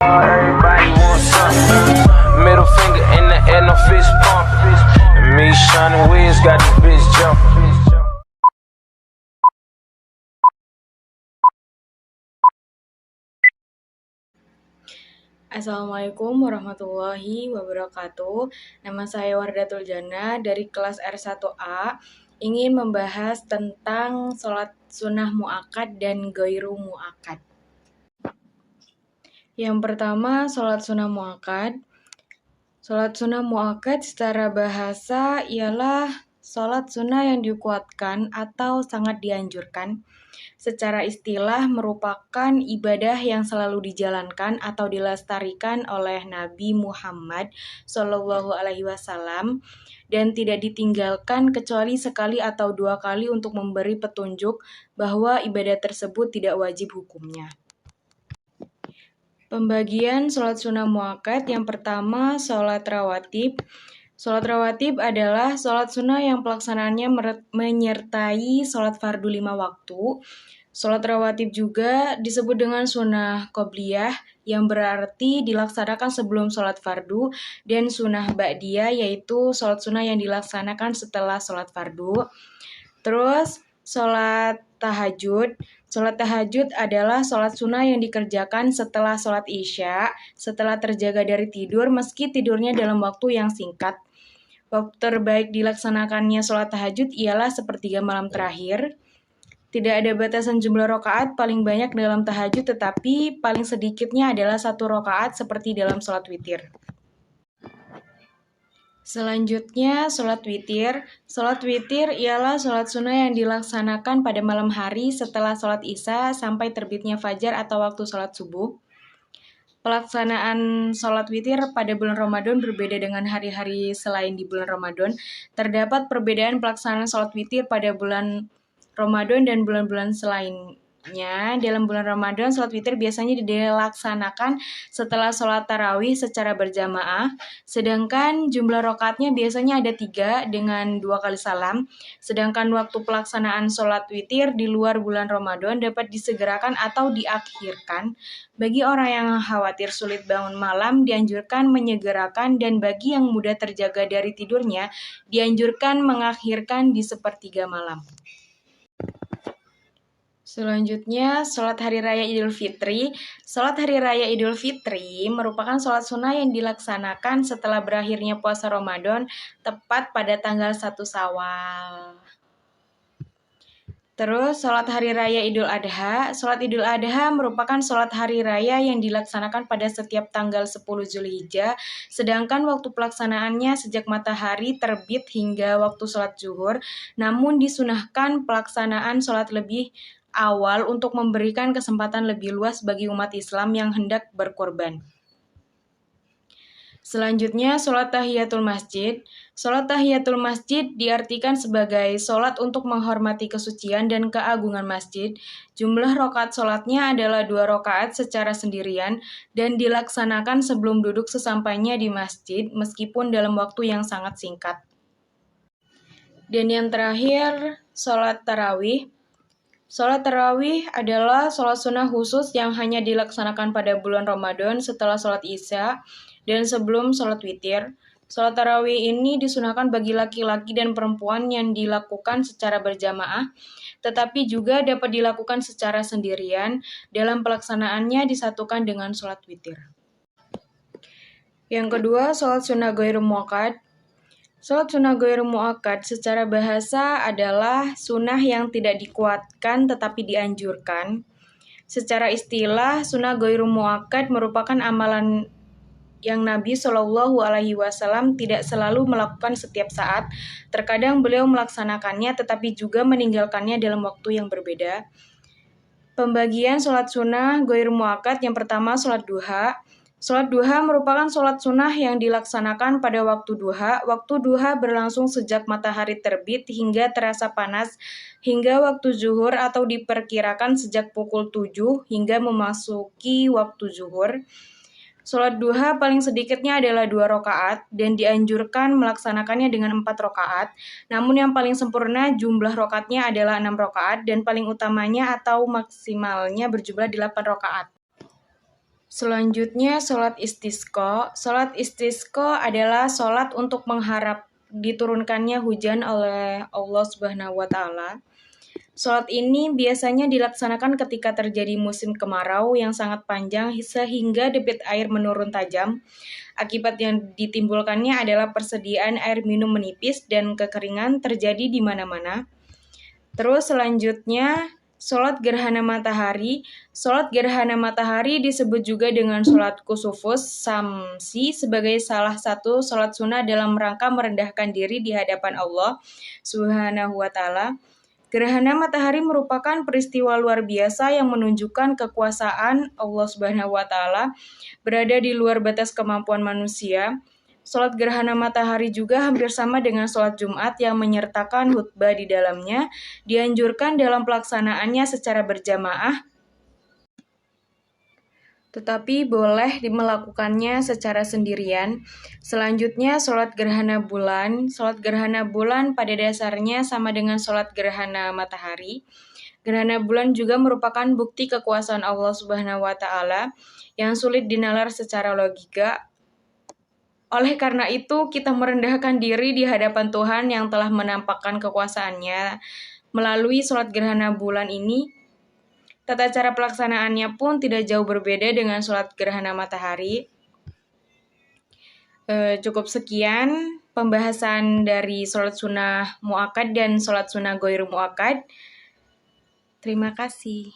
Everybody wants something. Middle finger in the air, no fist pump. And me, Shawnee Wiz, got this bitch jumping. Assalamualaikum warahmatullahi wabarakatuh. Nama saya Wardatul Jannah dari kelas R1A. Ingin membahas tentang sholat sunnah mu'akkad dan ghairu mu'akkad. Yang pertama, sholat sunnah mu'akkad. Sholat sunnah mu'akkad secara bahasa ialah sholat sunnah yang dikuatkan atau sangat dianjurkan. Secara istilah merupakan ibadah yang selalu dijalankan atau dilestarikan oleh Nabi Muhammad SAW dan tidak ditinggalkan kecuali sekali atau dua kali untuk memberi petunjuk bahwa ibadah tersebut tidak wajib hukumnya. Pembagian sholat sunnah muakkad yang pertama, sholat rawatib. Sholat rawatib adalah sholat sunnah yang pelaksanaannya menyertai sholat fardu 5 waktu. Sholat rawatib juga disebut dengan sunnah qobliyah yang berarti dilaksanakan sebelum sholat fardu, dan sunnah ba'diyah yaitu sholat sunnah yang dilaksanakan setelah sholat fardu. Terus sholat tahajud. Sholat tahajud adalah sholat sunnah yang dikerjakan setelah sholat isya, setelah terjaga dari tidur meski tidurnya dalam waktu yang singkat. Waktu terbaik dilaksanakannya sholat tahajud ialah sepertiga malam terakhir. Tidak ada batasan jumlah rakaat paling banyak dalam tahajud, tetapi paling sedikitnya adalah 1 rakaat seperti dalam sholat witir. Selanjutnya, sholat witir. Sholat witir ialah sholat sunnah yang dilaksanakan pada malam hari setelah sholat isya sampai terbitnya fajar atau waktu sholat subuh. Pelaksanaan sholat witir pada bulan Ramadan berbeda dengan hari-hari selain di bulan Ramadan. Terdapat perbedaan pelaksanaan sholat witir pada bulan Ramadan dan bulan-bulan selainnya. Dalam bulan Ramadan, sholat witir biasanya dilaksanakan setelah sholat tarawih secara berjamaah, sedangkan jumlah rakaatnya biasanya ada 3 dengan 2 kali salam. Sedangkan waktu pelaksanaan sholat witir di luar bulan Ramadan dapat disegerakan atau diakhirkan. Bagi orang yang khawatir sulit bangun malam, dianjurkan menyegerakan, dan bagi yang mudah terjaga dari tidurnya, dianjurkan mengakhirkan di sepertiga malam. Selanjutnya, sholat hari raya Idul Fitri. Sholat hari raya Idul Fitri merupakan sholat sunnah yang dilaksanakan setelah berakhirnya puasa Ramadan, tepat pada tanggal 1 Syawal. Terus, sholat hari raya Idul Adha. Sholat Idul Adha merupakan sholat hari raya yang dilaksanakan pada setiap tanggal 10 Zulhijjah, sedangkan waktu pelaksanaannya sejak matahari terbit hingga waktu sholat zuhur, namun disunahkan pelaksanaan sholat lebih awal untuk memberikan kesempatan lebih luas bagi umat Islam yang hendak berkorban. Selanjutnya, sholat tahiyatul masjid. Sholat tahiyatul masjid diartikan sebagai sholat untuk menghormati kesucian dan keagungan masjid. Jumlah rakaat sholatnya adalah 2 rakaat secara sendirian dan dilaksanakan sebelum duduk sesampainya di masjid meskipun dalam waktu yang sangat singkat. Dan yang terakhir, sholat tarawih. Sholat tarawih adalah sholat sunnah khusus yang hanya dilaksanakan pada bulan Ramadan setelah sholat isya dan sebelum sholat witir. Sholat tarawih ini disunahkan bagi laki-laki dan perempuan yang dilakukan secara berjamaah, tetapi juga dapat dilakukan secara sendirian. Dalam pelaksanaannya disatukan dengan sholat witir. Yang kedua, sholat sunnah ghairu muakkad. Sholat sunnah ghairu muakkad secara bahasa adalah sunnah yang tidak dikuatkan tetapi dianjurkan. Secara istilah, sunnah ghairu muakkad merupakan amalan yang Nabi SAW tidak selalu melakukan setiap saat. Terkadang beliau melaksanakannya tetapi juga meninggalkannya dalam waktu yang berbeda. Pembagian sholat sunnah ghairu muakkad yang pertama, sholat duha. Sholat duha merupakan sholat sunnah yang dilaksanakan pada waktu duha. Waktu duha berlangsung sejak matahari terbit hingga terasa panas hingga waktu zuhur atau diperkirakan sejak pukul 7 hingga memasuki waktu zuhur. Sholat duha paling sedikitnya adalah 2 rakaat dan dianjurkan melaksanakannya dengan 4 rakaat. Namun yang paling sempurna jumlah rakaatnya adalah 6 rakaat dan paling utamanya atau maksimalnya berjumlah 8 rakaat. Selanjutnya, sholat istisqa. Sholat istisqa adalah sholat untuk mengharap diturunkannya hujan oleh Allah Subhanahu wa Ta'ala. Sholat ini biasanya dilaksanakan ketika terjadi musim kemarau yang sangat panjang sehingga debit air menurun tajam. Akibat yang ditimbulkannya adalah persediaan air minum menipis dan kekeringan terjadi di mana-mana. Terus selanjutnya, sholat gerhana matahari. Sholat gerhana matahari disebut juga dengan sholat kusufus samsi sebagai salah satu sholat sunnah dalam rangka merendahkan diri di hadapan Allah Subhanahu wa Ta'ala. Gerhana matahari merupakan peristiwa luar biasa yang menunjukkan kekuasaan Allah Subhanahu wa Ta'ala berada di luar batas kemampuan manusia. Sholat gerhana matahari juga hampir sama dengan sholat Jumat yang menyertakan khutbah di dalamnya, dianjurkan dalam pelaksanaannya secara berjamaah, tetapi boleh melakukannya secara sendirian. Selanjutnya, sholat gerhana bulan. Sholat gerhana bulan pada dasarnya sama dengan sholat gerhana matahari. Gerhana bulan juga merupakan bukti kekuasaan Allah Subhanahu wa Ta'ala yang sulit dinalar secara logika. Oleh karena itu, kita merendahkan diri di hadapan Tuhan yang telah menampakkan kekuasaannya melalui sholat gerhana bulan ini. Tata cara pelaksanaannya pun tidak jauh berbeda dengan sholat gerhana matahari. Cukup sekian pembahasan dari sholat sunnah mu'akkad dan sholat sunnah ghoir mu'akkad. Terima kasih.